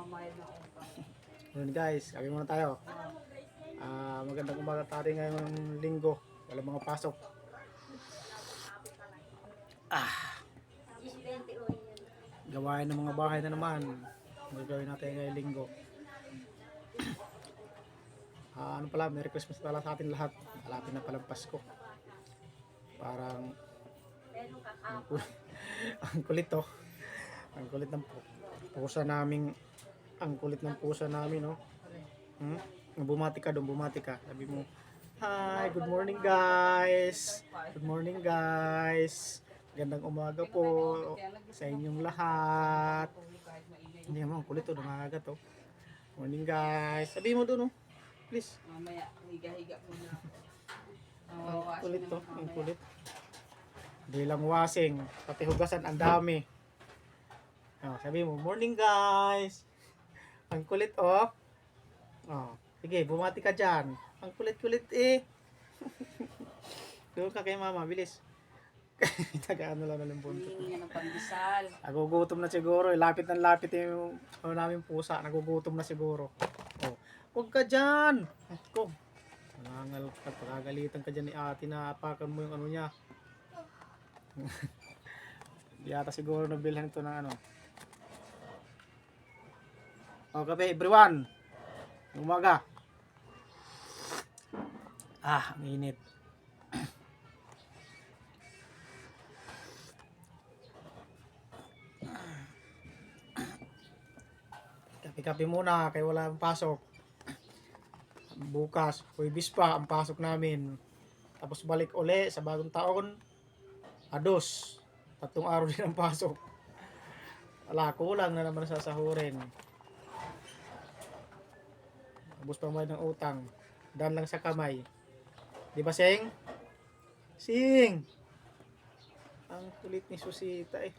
mamayad na utang. Yun guys, sabi muna tayo. Magandang umaga tayo ngayong linggo. Wala mga pasok. Gawain ng mga bahay na naman. Gagawin natin ngayong linggo. Ano pala, Merry Christmas pala sa atin lahat. Malapit na palang Pasko. Parang ang kulit to. Ang kulit ng pusa namin. Ang kulit ng pusa namin, no? Bumati ka doon, bumati ka. Sabi mo, hi, good morning guys. Good morning guys. Gandang umaga po sa inyong lahat. Hindi naman, kulit to, nangaga to. Morning guys. Sabi mo doon, no? Please. Mamaya, higa-higa muna ako. Ang kulit to, ang kulit. Bilang wasing, pati hugasan, ang dami. Sabi mo, morning guys. Ang kulit, oh. Sige, bumati ka dyan. Ang kulit-kulit eh. Doon ka kay mama, bilis. Tagaan na lang ng buntot. Hindi ng pandesal. Nagugutom na siguro. Lapit na lapit yung namin pusa. Nagugutom na siguro. Huwag ka dyan. Ko. Nangangal ka. Pagagalitan ka dyan ni ate na apakan mo yung ano niya. Di ata siguro nabilhan ito ng ano. Kape everyone. Umaga. Ang init. Kape-kape muna kaya wala ang pasok. Bukas, Huwebes pa ang pasok namin. Tapos balik uli sa bagong taon. Ados. 3 araw din ang pasok. Wala, kulang na naman sasahurin. Ubus pa may ng utang. Dan lang sa kamay. Di ba, Sing? Sing! Ang kulit ni Susita eh.